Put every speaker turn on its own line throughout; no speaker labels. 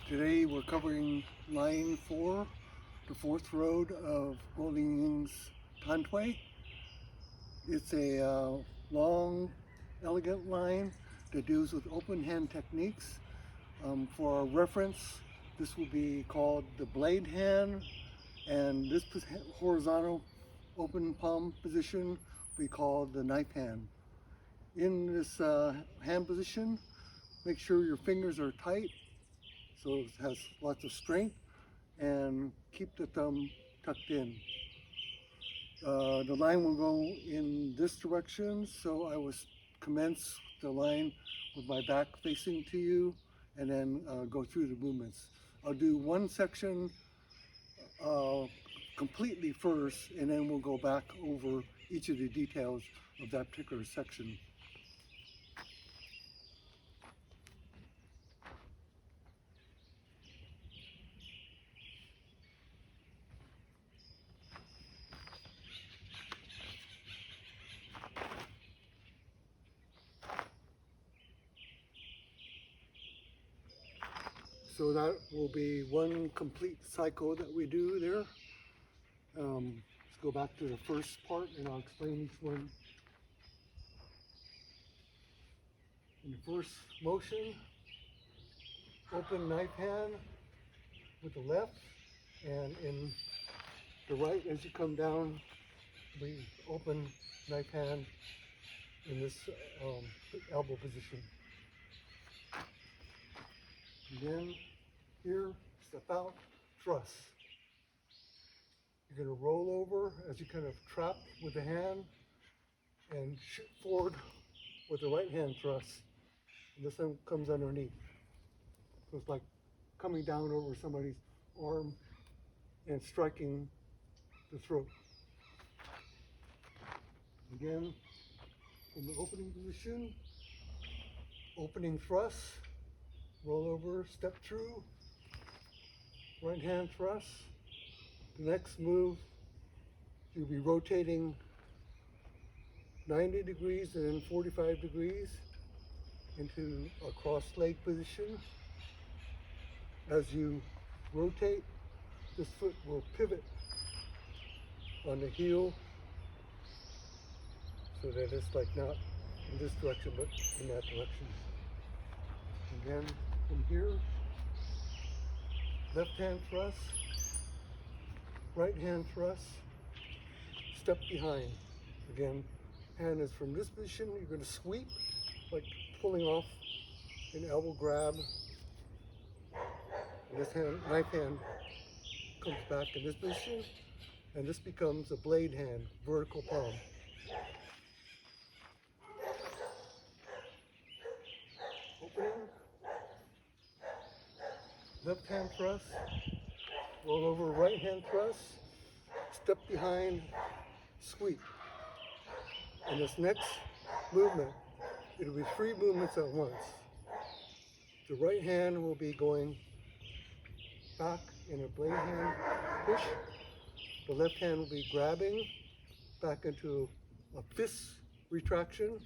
Today we're covering line 4, the fourth road of Ying's Tantui. It's a long, elegant line that deals with open hand techniques. For our reference, this will be called the blade hand, and this horizontal open palm position we call the knife hand. In this hand position, make sure your fingers are tight so it has lots of strength, and keep the thumb tucked in. The line will go in this direction, so I will commence the line with my back facing to you and then go through the movements. I'll do one section completely first, and then we'll go back over each of the details of that particular section. So that will be one complete cycle that we do there. Let's go back to the first part and I'll explain each one. In the first motion, open knife hand with the left, and in the right as you come down, we open knife hand in this elbow position. And then here, step out, thrust. You're going to roll over as you kind of trap with the hand and shoot forward with the right hand thrust. And this one comes underneath. So it's like coming down over somebody's arm and striking the throat. Again, in the opening position, opening thrust, roll over, step through, right hand thrust. The next move, you'll be rotating 90 degrees and then 45 degrees into a cross leg position. As you rotate, this foot will pivot on the heel so that it's like not in this direction but in that direction. Again, from here, left hand thrust, right hand thrust, step behind. Again, hand is from this position, you're going to sweep, like pulling off an elbow grab. And this hand, knife hand, comes back in this position, and this becomes a blade hand, vertical palm. Opening, left hand thrust, roll over right hand thrust, step behind, sweep. In this next movement, it'll be 3 movements at once. The right hand will be going back in a blade hand push. The left hand will be grabbing back into a fist retraction,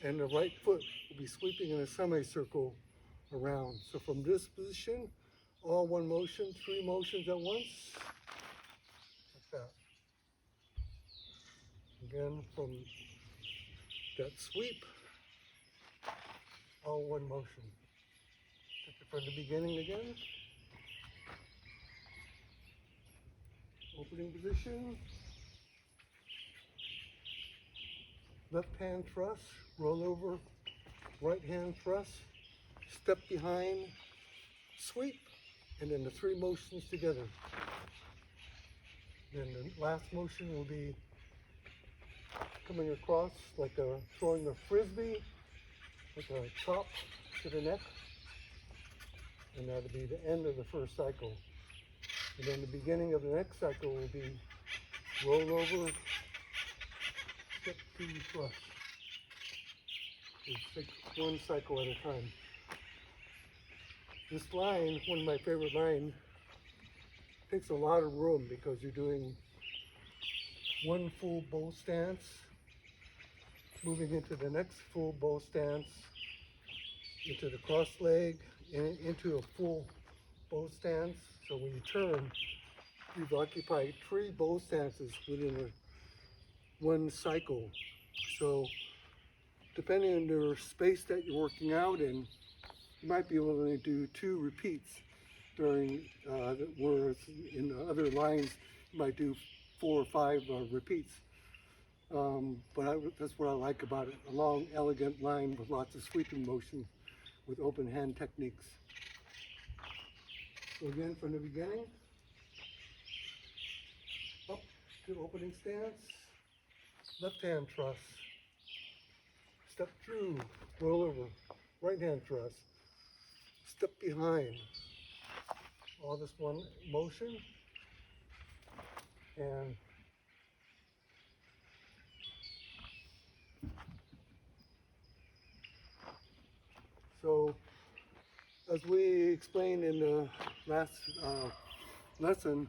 and the right foot will be sweeping in a semicircle around. So from this position, all one motion, 3 motions at once, like that. Again, from that sweep, all one motion. Take it from the beginning again. Opening position, left hand thrust, roll over, right hand thrust, step behind, sweep, and then the 3 motions together. Then the last motion will be coming across like throwing a frisbee, like a chop to the neck, and that'll be the end of the first cycle. And then the beginning of the next cycle will be roll over, step 2, thrust. It's like one cycle at a time. This line, one of my favorite lines, takes a lot of room because you're doing one full bow stance, moving into the next full bow stance, into the cross leg, and into a full bow stance. So when you turn, you've occupied 3 bow stances within one cycle. So depending on the space that you're working out in, you might be able to do 2 repeats during, whereas in the other lines, you might do 4 or 5 repeats. That's what I like about it, a long, elegant line with lots of sweeping motion with open hand techniques. So again, from the beginning, up to opening stance, left hand thrust, step through, roll over, right hand thrust, step behind, all this one motion, and so as we explained in the last lesson,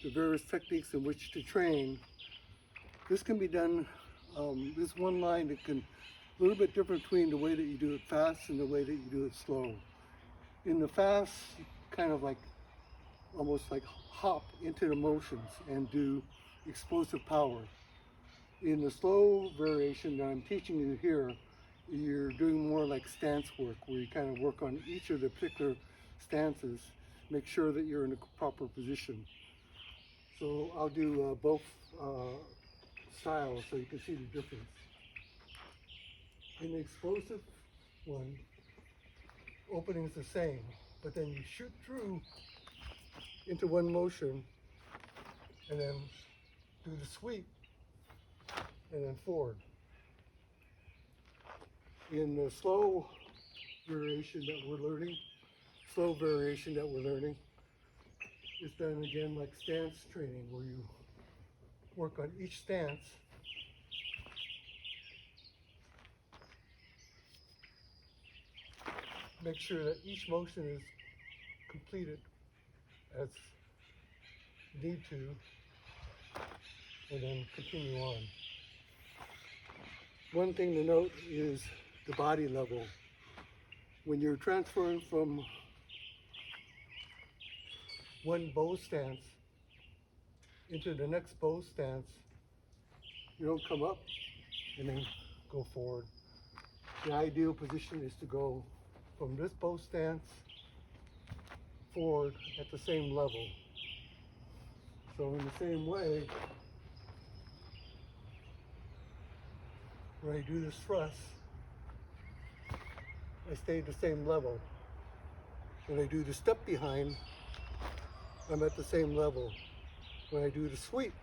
the various techniques in which to train, this can be done, this one line that can, a little bit different between the way that you do it fast and the way that you do it slow. In the fast, you kind of like, almost like hop into the motions and do explosive power. In the slow variation that I'm teaching you here, you're doing more like stance work, where you kind of work on each of the particular stances, make sure that you're in a proper position. So I'll do both styles so you can see the difference. In the explosive one, opening is the same, but then you shoot through into one motion and then do the sweep and then forward. In the slow variation that we're learning, it's done again like stance training, where you work on each stance make sure that each motion is completed as need to, and then continue on. One thing to note is the body level. When you're transferring from one bow stance into the next bow stance, you don't come up and then go forward. The ideal position is to go from this bow stance forward at the same level. So in the same way, when I do this thrust, I stay at the same level. When I do the step behind, I'm at the same level. When I do the sweep,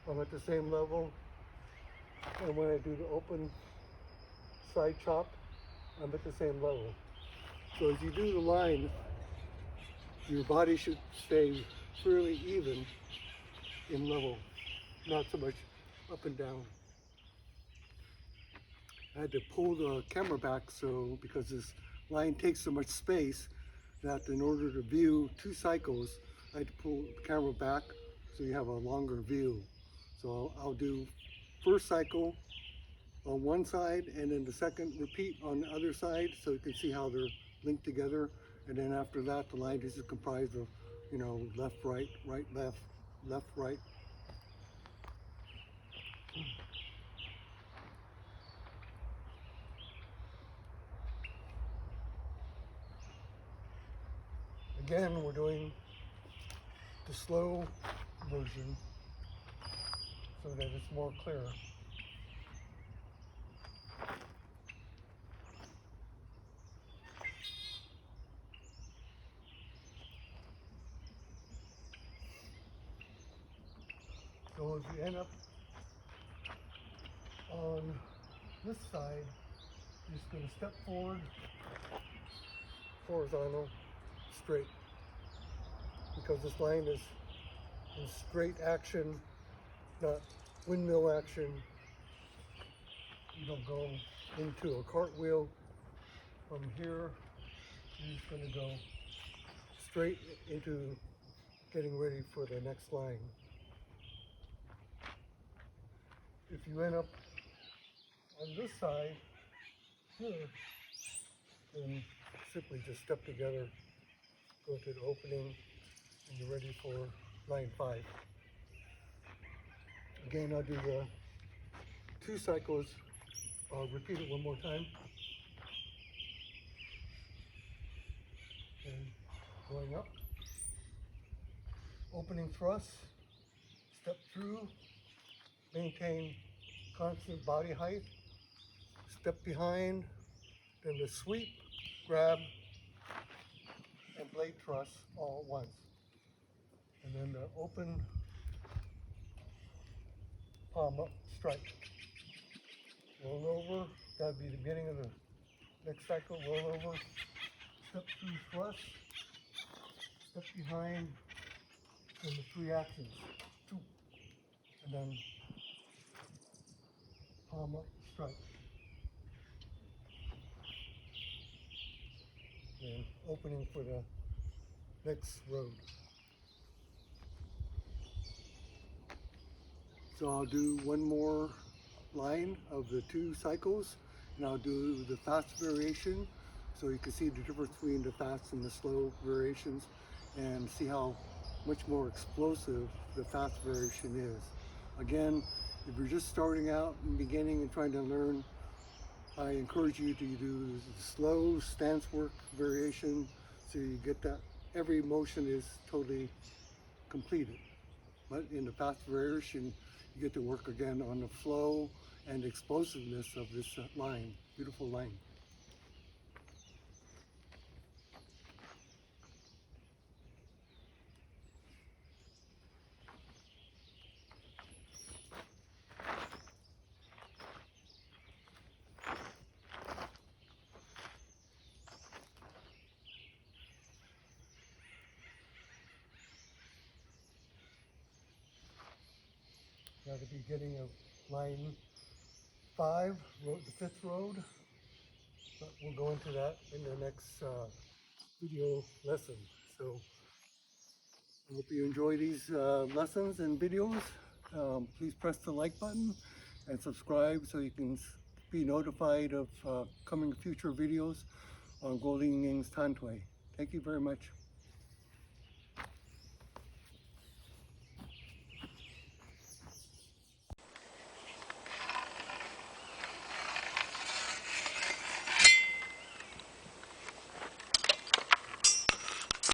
I'm at the same level. And when I do the open side chop, I'm at the same level. So as you do the line, your body should stay fairly even in level, not so much up and down. I had to pull the camera back because this line takes so much space that in order to view 2 cycles, I had to pull the camera back so you have a longer view. So I'll do first cycle on one side and then the second repeat on the other side, so you can see how they're linked together. And then after that, the line is comprised of, left, right, right, left, left, right. Again, we're doing the slow version so that it's more clear. So as you end up on this side, you're just going to step forward, horizontal, straight. Because this line is in straight action, not windmill action. You don't go into a cartwheel. From here, you're just going to go straight into getting ready for the next line. If you end up on this side here, then simply just step together go into the opening and you're ready for line 5. Again, I'll do the 2 cycles. I'll repeat it one more time. And going up, opening thrust, step through, maintain constant body height, step behind, then the sweep, grab, and blade thrust all at once. And then the open palm up strike. Roll over, that'll be the beginning of the next cycle. Roll over, step through thrust, step behind, and the 3 actions. 2, and then palm up strike. And opening for the next road. So I'll do one more line of the 2 cycles, and I'll do the fast variation so you can see the difference between the fast and the slow variations and see how much more explosive the fast variation is. Again, if you're just starting out and beginning and trying to learn, I encourage you to do the slow stance work variation so you get that every motion is totally completed. But in the fast variation, you get to work again on the flow and explosiveness of this line, beautiful line. Now the beginning of line 5, the 5th road, but we'll go into that in the next video lesson. So I hope you enjoy these lessons and videos. Please press the like button and subscribe so you can be notified of coming future videos on Ying's Tan Tui. Thank you very much.